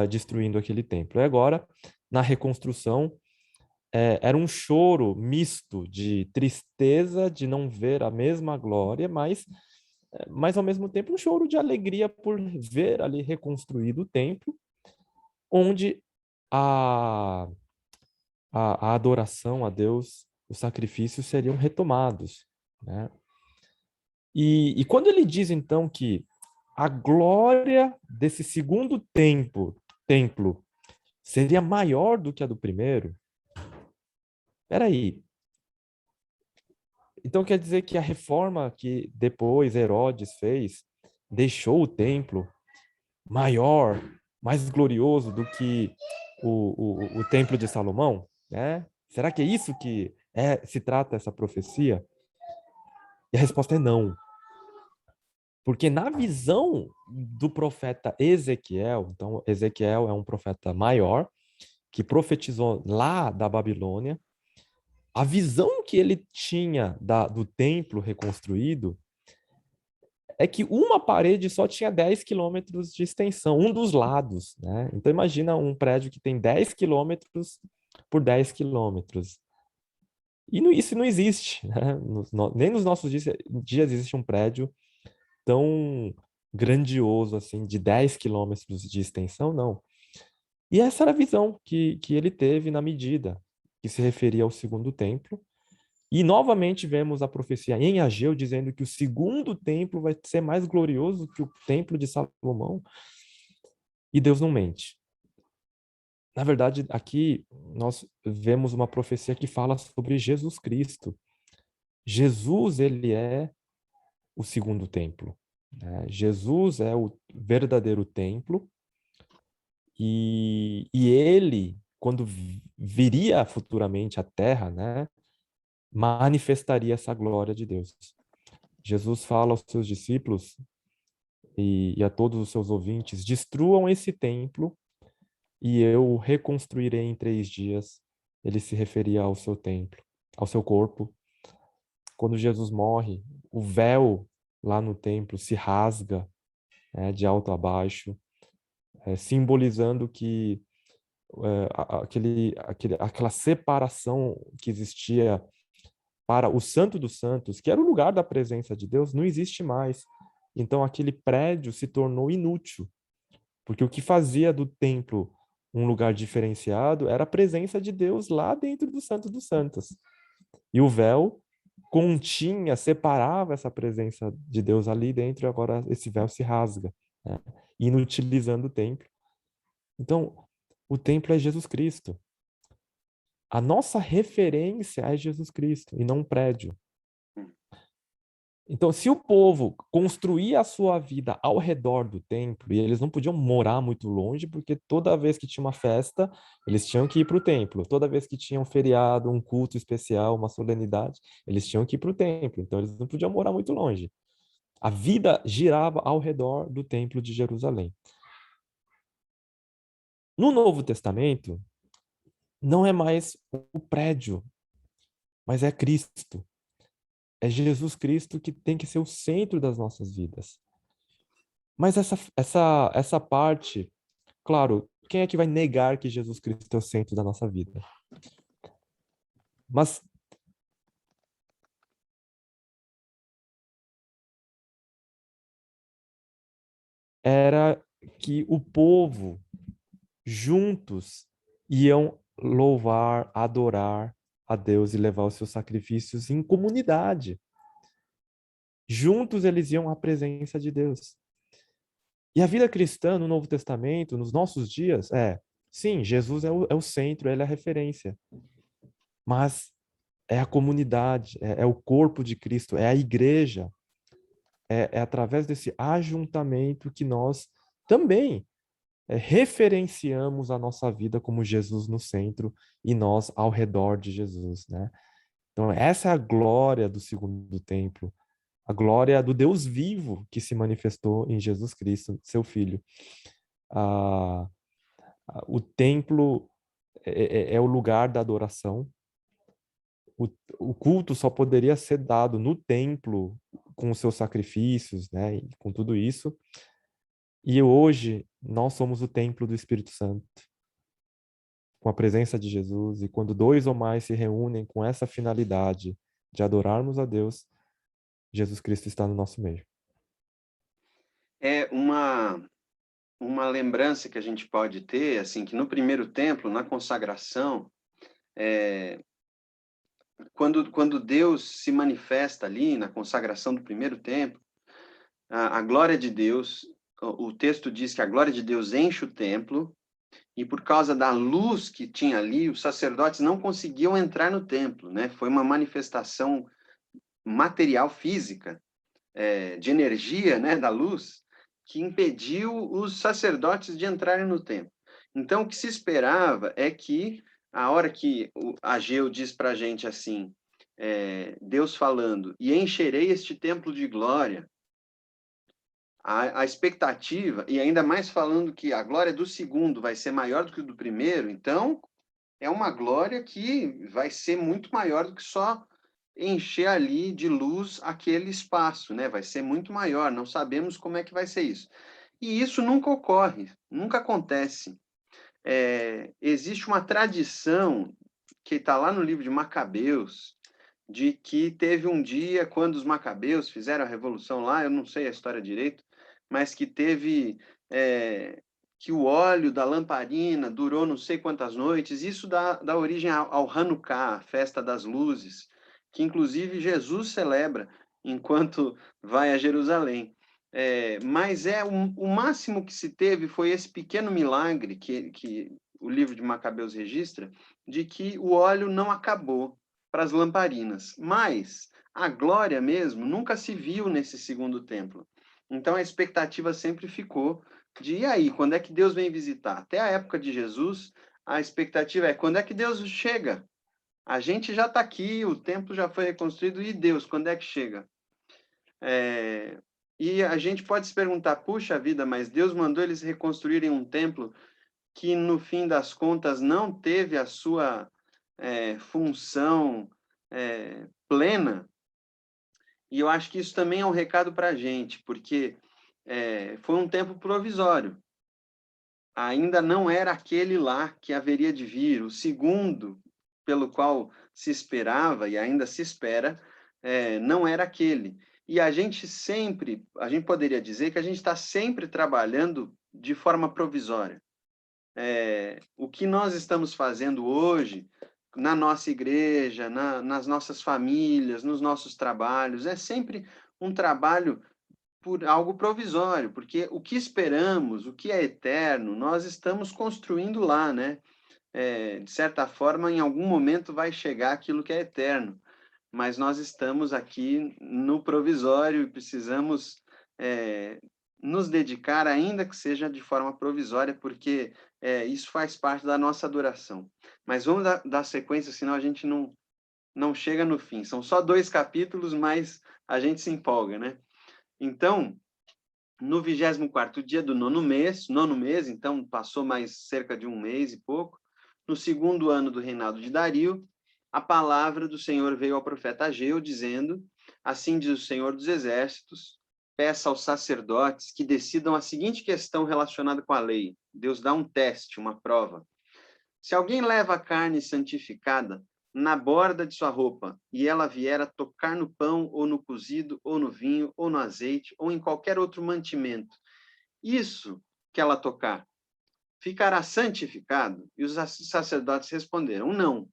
destruindo aquele templo. E agora, na reconstrução, era um choro misto de tristeza de não ver a mesma glória, mas ao mesmo tempo um choro de alegria por ver ali reconstruído o templo, onde a, a adoração a Deus, os sacrifícios seriam retomados, né? E quando ele diz então que a glória desse segundo templo seria maior do que a do primeiro? Espera aí. Então quer dizer que a reforma que depois Herodes fez deixou o templo maior, mais glorioso do que o templo de Salomão, né? Será que é isso que se trata essa profecia? E a resposta é não. Porque na visão do profeta Ezequiel, então Ezequiel é um profeta maior, que profetizou lá da Babilônia, a visão que ele tinha do templo reconstruído é que uma parede só tinha 10 quilômetros de extensão, um dos lados, né? Então imagina um prédio que tem 10 quilômetros por 10 quilômetros. E isso não existe, né? Nem nos nossos dias existe um prédio tão grandioso assim, de 10 quilômetros de extensão, não. E essa era a visão que ele teve na medida que se referia ao segundo templo. E novamente vemos a profecia em Ageu dizendo que o segundo templo vai ser mais glorioso que o templo de Salomão. E Deus não mente. Na verdade, aqui nós vemos uma profecia que fala sobre Jesus Cristo. Jesus, ele é o segundo templo, né? Jesus é o verdadeiro templo e ele, quando viria futuramente à Terra, né, manifestaria essa glória de Deus. Jesus fala aos seus discípulos e a todos os seus ouvintes: destruam esse templo e eu reconstruirei em 3 dias. Ele se referia ao seu templo, ao seu corpo. Quando Jesus morre, o véu lá no templo se rasga, né, de alto a baixo, simbolizando que aquela separação que existia para o Santo dos Santos, que era o lugar da presença de Deus, não existe mais. Então aquele prédio se tornou inútil, porque o que fazia do templo um lugar diferenciado era a presença de Deus lá dentro do Santo dos Santos. E o véu continha, separava essa presença de Deus ali dentro, e agora esse véu se rasga, né, inutilizando o templo. Então, o templo é Jesus Cristo. A nossa referência é Jesus Cristo e não um prédio. Então, se o povo construía a sua vida ao redor do templo, e eles não podiam morar muito longe, porque toda vez que tinha uma festa, eles tinham que ir para o templo. Toda vez que tinha um feriado, um culto especial, uma solenidade, eles tinham que ir para o templo. Então, eles não podiam morar muito longe. A vida girava ao redor do templo de Jerusalém. No Novo Testamento, não é mais o prédio, mas é Cristo. É Jesus Cristo que tem que ser o centro das nossas vidas. Mas essa parte, claro, quem é que vai negar que Jesus Cristo é o centro da nossa vida? Mas era que o povo juntos iam louvar, adorar a Deus e levar os seus sacrifícios em comunidade. Juntos eles iam à presença de Deus. E a vida cristã no Novo Testamento, nos nossos dias, sim, Jesus é o centro, ele é a referência. Mas é a comunidade, é o corpo de Cristo, é a igreja. É através desse ajuntamento que nós também referenciamos a nossa vida como Jesus no centro e nós ao redor de Jesus, né? Então, essa é a glória do segundo templo, a glória do Deus vivo que se manifestou em Jesus Cristo, seu Filho. O templo é o lugar da adoração. O culto só poderia ser dado no templo com os seus sacrifícios, né, e com tudo isso. E hoje nós somos o templo do Espírito Santo, com a presença de Jesus. E quando 2 ou mais se reúnem com essa finalidade de adorarmos a Deus, Jesus Cristo está no nosso meio. É uma lembrança que a gente pode ter, assim, que no primeiro templo, na consagração, quando Deus se manifesta ali na consagração do primeiro templo, a glória de Deus, o texto diz que a glória de Deus enche o templo, E por causa da luz que tinha ali, os sacerdotes não conseguiam entrar no templo, né? Foi uma manifestação material, física, de energia, né, da luz, que impediu os sacerdotes de entrarem no templo. Então, o que se esperava é que, a hora que o Ageu diz para a gente assim, Deus falando, e encherei este templo de glória, a expectativa, e ainda mais falando que a glória do segundo vai ser maior do que do primeiro, então é uma glória que vai ser muito maior do que só encher ali de luz aquele espaço, né? Vai ser muito maior, não sabemos como é que vai ser isso. E isso nunca ocorre, nunca acontece. Existe uma tradição que está lá no livro de Macabeus, de que teve um dia, quando os Macabeus fizeram a revolução lá, eu não sei a história direito, mas que teve que o óleo da lamparina durou não sei quantas noites. Isso dá origem ao Hanukkah, a festa das luzes, que inclusive Jesus celebra enquanto vai a Jerusalém. Mas o máximo que se teve foi esse pequeno milagre que o livro de Macabeus registra, de que o óleo não acabou para as lamparinas. Mas a glória mesmo nunca se viu nesse segundo templo. Então a expectativa sempre ficou de, e aí, quando é que Deus vem visitar? Até a época de Jesus, a expectativa é, quando é que Deus chega? A gente já está aqui, o templo já foi reconstruído, e Deus, quando é que chega? E a gente pode se perguntar, puxa vida, mas Deus mandou eles reconstruírem um templo que, no fim das contas, não teve a sua função plena? E eu acho que isso também é um recado para a gente, porque foi um tempo provisório. Ainda não era aquele lá que haveria de vir. O segundo, pelo qual se esperava e ainda se espera, não era aquele. E a gente poderia dizer que a gente está sempre trabalhando de forma provisória. O que nós estamos fazendo hoje, na nossa igreja, nas nossas famílias, nos nossos trabalhos, é sempre um trabalho por algo provisório, porque o que esperamos, o que é eterno, nós estamos construindo lá, né? De certa forma, em algum momento vai chegar aquilo que é eterno, mas nós estamos aqui no provisório e precisamos nos dedicar, ainda que seja de forma provisória, porque isso faz parte da nossa adoração. Mas vamos dar sequência, senão a gente não chega no fim. São só 2 capítulos, mas a gente se empolga, né? Então, no 24º dia do nono mês, então passou mais cerca de um mês e pouco, no segundo ano do reinado de Dario, a palavra do Senhor veio ao profeta Ageu, dizendo, assim diz o Senhor dos Exércitos, peça aos sacerdotes que decidam a seguinte questão relacionada com a lei. Deus dá um teste, uma prova. Se alguém leva a carne santificada na borda de sua roupa, e ela vier a tocar no pão, ou no cozido, ou no vinho, ou no azeite, ou em qualquer outro mantimento, isso que ela tocar, ficará santificado? E os sacerdotes responderam, não.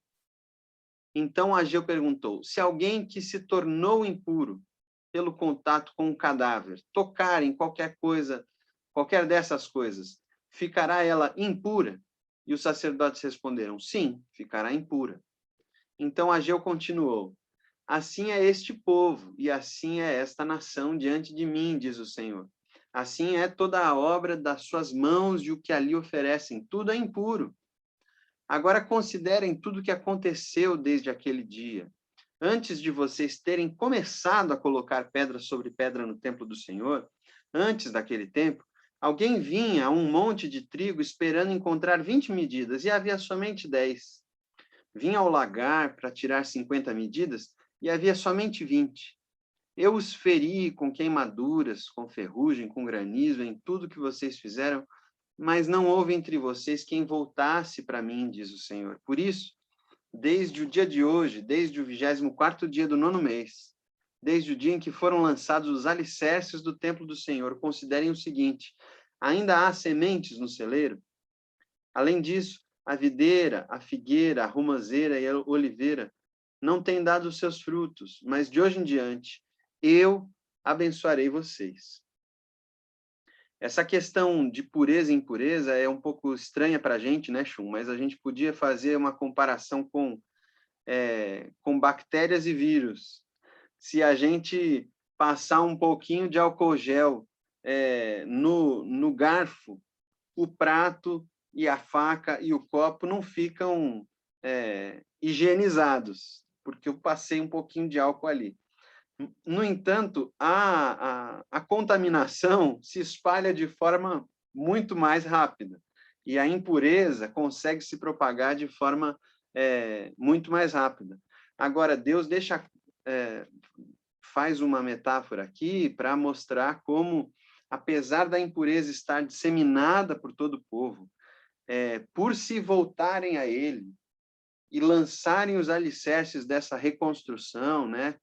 Então Ageu perguntou, se alguém que se tornou impuro pelo contato com um cadáver, tocar em qualquer coisa, qualquer dessas coisas, ficará ela impura? E os sacerdotes responderam, sim, ficará impura. Então Ageu continuou, assim é este povo, e assim é esta nação diante de mim, diz o Senhor. Assim é toda a obra das suas mãos e o que ali oferecem, tudo é impuro. Agora considerem tudo o que aconteceu desde aquele dia. Antes de vocês terem começado a colocar pedra sobre pedra no templo do Senhor, antes daquele tempo, alguém vinha a um monte de trigo esperando encontrar 20 medidas, e havia somente 10. Vinha ao lagar para tirar 50 medidas, e havia somente 20. Eu os feri com queimaduras, com ferrugem, com granizo, em tudo que vocês fizeram, mas não houve entre vocês quem voltasse para mim, diz o Senhor. Por isso, desde o dia de hoje, desde o 24º dia do nono mês, desde o dia em que foram lançados os alicerces do templo do Senhor, considerem o seguinte, ainda há sementes no celeiro? Além disso, a videira, a figueira, a romazeira e a oliveira não têm dado os seus frutos, mas de hoje em diante eu abençoarei vocês. Essa questão de pureza e impureza é um pouco estranha para a gente, né, Chum? Mas a gente podia fazer uma comparação com bactérias e vírus. Se a gente passar um pouquinho de álcool gel no garfo, o prato e a faca e o copo não ficam higienizados, porque eu passei um pouquinho de álcool ali. No entanto, a contaminação se espalha de forma muito mais rápida, e a impureza consegue se propagar de forma muito mais rápida. Agora, Deus faz uma metáfora aqui para mostrar como, apesar da impureza estar disseminada por todo o povo, por se voltarem a Ele e lançarem os alicerces dessa reconstrução, né?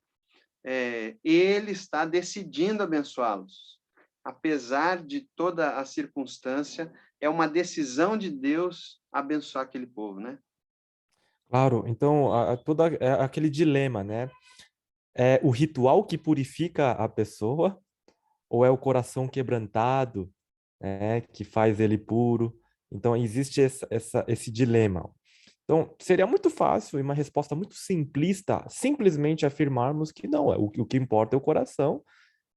Ele está decidindo abençoá-los. Apesar de toda a circunstância, é uma decisão de Deus abençoar aquele povo, né? Claro, então, aquele dilema, né? É o ritual que purifica a pessoa ou é o coração quebrantado, né, que faz ele puro? Então, existe esse dilema. Então, seria muito fácil e uma resposta muito simplista, simplesmente afirmarmos que não, o que importa é o coração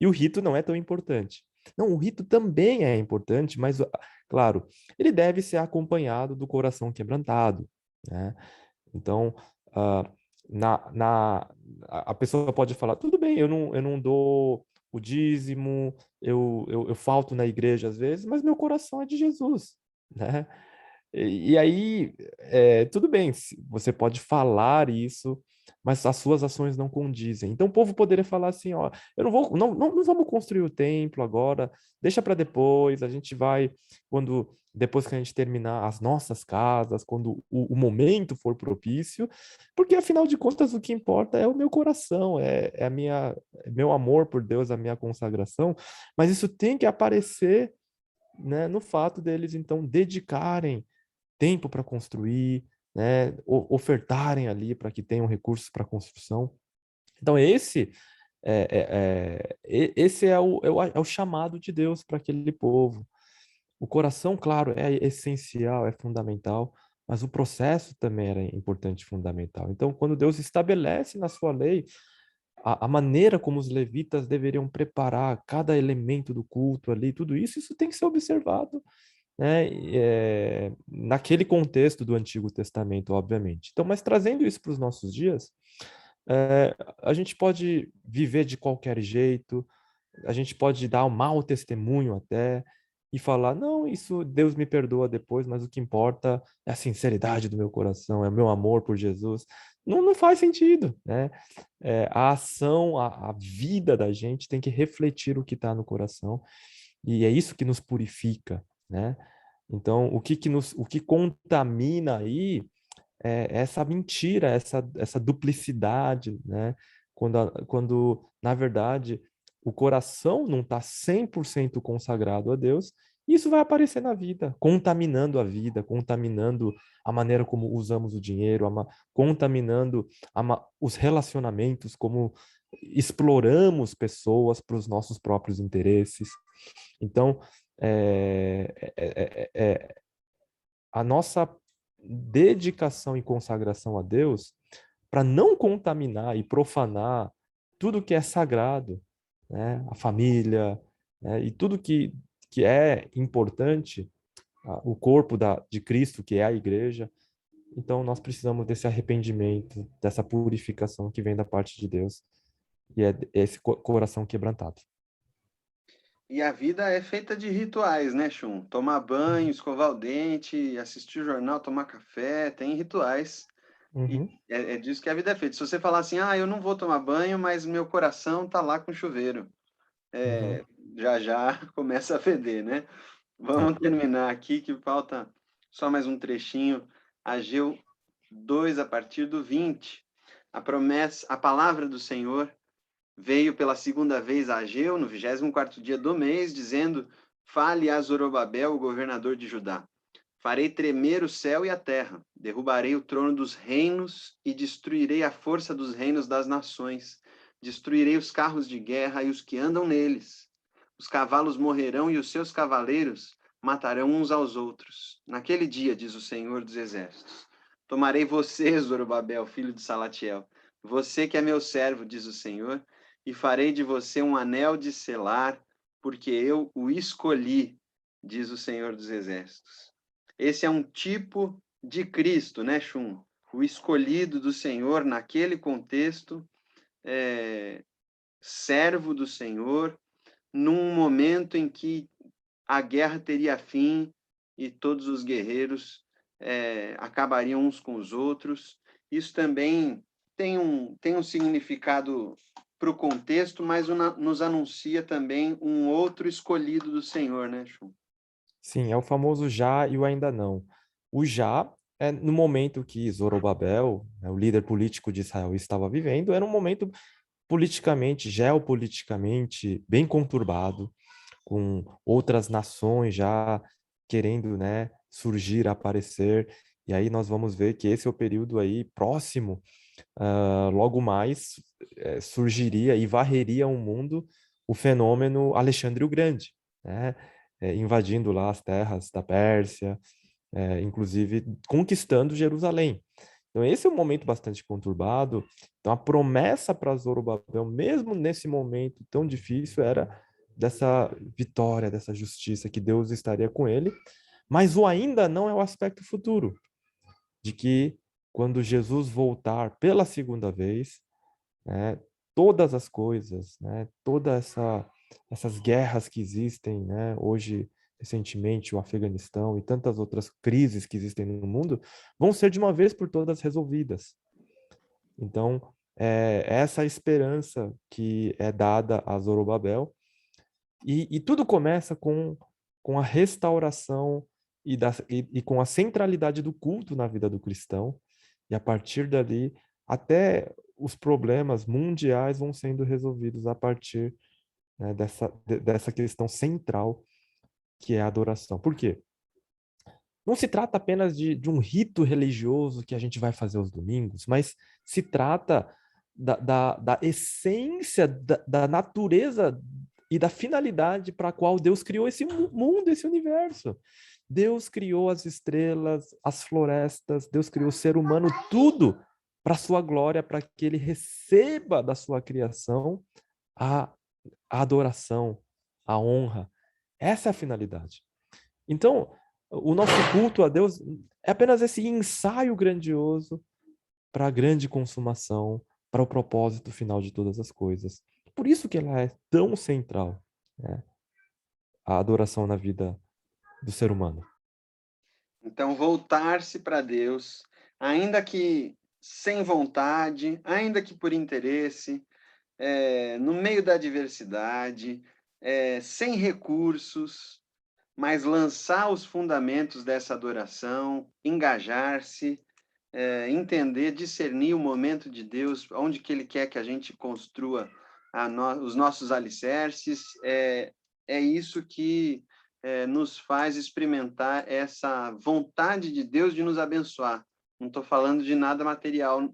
e o rito não é tão importante. Não, o rito também é importante, mas, claro, ele deve ser acompanhado do coração quebrantado, né? Então, ah, a pessoa pode falar, tudo bem, eu não dou o dízimo, eu falto na igreja às vezes, mas meu coração é de Jesus, né? E aí, tudo bem, você pode falar isso, mas as suas ações não condizem. Então, o povo poderia falar assim, ó, eu não vou, não vamos construir o templo agora, deixa para depois, a gente vai, depois que a gente terminar as nossas casas, quando o momento for propício, porque afinal de contas o que importa é o meu coração, é meu amor por Deus, a minha consagração, mas isso tem que aparecer, né, no fato deles então dedicarem tempo para construir, né, ofertarem ali para que tenham recursos para construção. Então, esse é o chamado de Deus para aquele povo. O coração, claro, é essencial, é fundamental, mas o processo também era importante e fundamental. Então, quando Deus estabelece na sua lei a maneira como os levitas deveriam preparar cada elemento do culto ali, tudo isso, isso tem que ser observado, né? Naquele contexto do Antigo Testamento, obviamente. Então, mas trazendo isso para os nossos dias, a gente pode viver de qualquer jeito, a gente pode dar um mau testemunho até e falar, não, isso Deus me perdoa depois, mas o que importa é a sinceridade do meu coração, é o meu amor por Jesus. Não, não faz sentido, né? A ação, a vida da gente tem que refletir o que está no coração e é isso que nos purifica, né? Então, o que contamina aí é essa mentira, essa duplicidade, né? Quando, na verdade, o coração não está 100% consagrado a Deus, isso vai aparecer na vida, contaminando a vida, contaminando a maneira como usamos o dinheiro, contaminando os relacionamentos, como exploramos pessoas para os nossos próprios interesses. Então, a nossa dedicação e consagração a Deus para não contaminar e profanar tudo que é sagrado, né? A família, né? E tudo que é importante, o corpo de Cristo, que é a igreja. Então, nós precisamos desse arrependimento, dessa purificação que vem da parte de Deus, e é esse coração quebrantado. E a vida é feita de rituais, né, Chum? Tomar banho, escovar o dente, assistir jornal, tomar café, tem rituais. E Uhum, é disso que a vida é feita. Se você falar assim, eu não vou tomar banho, mas meu coração tá lá com chuveiro, uhum. já já começa a feder, né? Vamos terminar aqui, que falta só mais um trechinho. Ageu 2, a partir do 20. A promessa, a palavra do Senhor veio pela segunda vez a Ageu, no 24º dia do mês, dizendo: fale a Zorobabel, o governador de Judá. Farei tremer o céu e a terra, derrubarei o trono dos reinos e destruirei a força dos reinos das nações. Destruirei os carros de guerra e os que andam neles. os cavalos morrerão e os seus cavaleiros matarão uns aos outros. Naquele dia, diz o Senhor dos Exércitos, tomarei você, Zorobabel, filho de Salatiel, você que é meu servo, diz o Senhor, e farei de você um anel de selar, porque eu o escolhi, diz o Senhor dos Exércitos. Esse é um tipo de Cristo, né, Shum? O escolhido do Senhor naquele contexto, servo do Senhor, num momento em que a guerra teria fim e todos os guerreiros acabariam uns com os outros. Isso também tem um significado para o contexto, mas nos anuncia também um outro escolhido do Senhor, né, Chum? Sim, é o famoso já e o ainda não. O já é no momento que Zorobabel, né, o líder político de Israel, estava vivendo, era um momento politicamente, geopoliticamente bem conturbado, com outras nações já querendo, né, surgir, aparecer. E aí nós vamos ver que esse é o período aí próximo, logo mais surgiria e varreria o mundo o fenômeno Alexandre o Grande, né? Invadindo lá as terras da Pérsia, inclusive conquistando Jerusalém. Então, esse é um momento bastante conturbado. Então, a promessa para Zorobabel, mesmo nesse momento tão difícil, era dessa vitória, dessa justiça, que Deus estaria com ele. Mas o ainda não é o aspecto futuro, de que quando Jesus voltar pela segunda vez, né, todas as coisas, né, essas guerras que existem, né, hoje, recentemente, o Afeganistão e tantas outras crises que existem no mundo, vão ser de uma vez por todas resolvidas. Então, essa esperança que é dada a Zorobabel, e tudo começa com a restauração e com a centralidade do culto na vida do cristão, e a partir dali, até os problemas mundiais vão sendo resolvidos a partir, né, dessa questão central que é a adoração. Por quê? Não se trata apenas de um rito religioso que a gente vai fazer aos domingos, mas se trata da essência, da natureza e da finalidade para a qual Deus criou esse mundo, esse universo. Deus criou as estrelas, as florestas, Deus criou o ser humano, tudo para a sua glória, para que ele receba da sua criação a, a adoração, a honra. Essa é a finalidade. Então, o nosso culto a Deus é apenas esse ensaio grandioso para a grande consumação, para o propósito final de todas as coisas. Por isso que ela é tão central, né? A adoração na vida do ser humano. Então, voltar-se para Deus, ainda que sem vontade, ainda que por interesse, no meio da adversidade, sem recursos, mas lançar os fundamentos dessa adoração, engajar-se, entender, discernir o momento de Deus, onde que Ele quer que a gente construa os nossos alicerces, é isso que nos faz experimentar essa vontade de Deus de nos abençoar. Não estou falando de nada material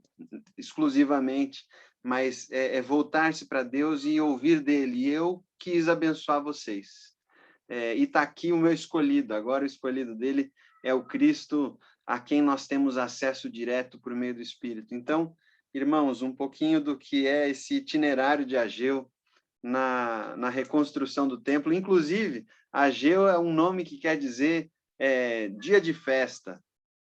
exclusivamente, mas voltar-se para Deus e ouvir dele. Eu quis abençoar vocês. E está aqui o meu escolhido. Agora o escolhido dele é o Cristo a quem nós temos acesso direto por meio do Espírito. Então, irmãos, um pouquinho do que é esse itinerário de Ageu na reconstrução do templo. Inclusive, Ageu é um nome que quer dizer dia de festa.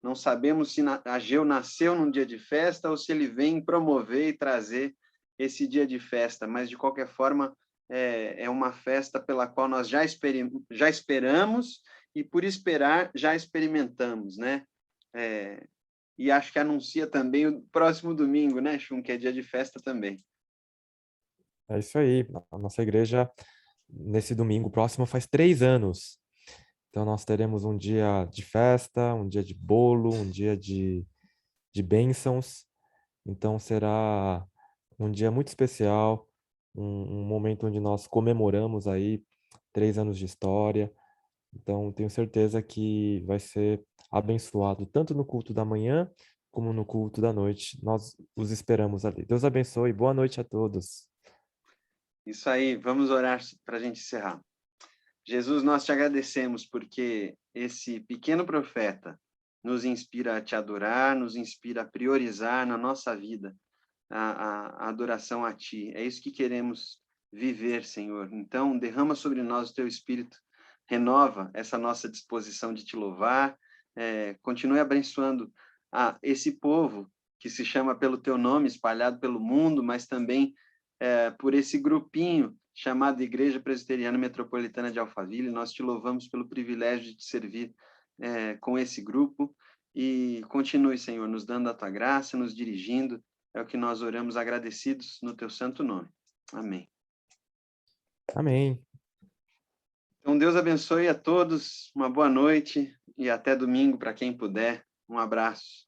Não sabemos se Ageu nasceu num dia de festa ou se ele vem promover e trazer esse dia de festa, mas de qualquer forma é uma festa pela qual nós já esperamos e por esperar já experimentamos, né? E acho que anuncia também o próximo domingo, né, Chum, que é dia de festa também. É isso aí. A nossa igreja, nesse domingo próximo, faz 3 anos. Então, nós teremos um dia de festa, um dia de bolo, um dia de bênçãos. Então, será um dia muito especial, um momento onde nós comemoramos aí 3 anos de história. Então, tenho certeza que vai ser abençoado tanto no culto da manhã como no culto da noite. Nós os esperamos ali. Deus abençoe. Boa noite a todos. Isso aí, vamos orar para a gente encerrar. Jesus, nós te agradecemos porque esse pequeno profeta nos inspira a te adorar, nos inspira a priorizar na nossa vida a adoração a ti. É isso que queremos viver, Senhor. Então, derrama sobre nós o teu Espírito, renova essa nossa disposição de te louvar, continue abençoando esse povo que se chama pelo teu nome, espalhado pelo mundo, mas também por esse grupinho chamado Igreja Presbiteriana Metropolitana de Alphaville. Nós te louvamos pelo privilégio de te servir com esse grupo, e continue, Senhor, nos dando a tua graça, nos dirigindo. É o que nós oramos agradecidos no teu santo nome. Amém. Amém. Então, Deus abençoe a todos, uma boa noite e até domingo para quem puder. Um abraço.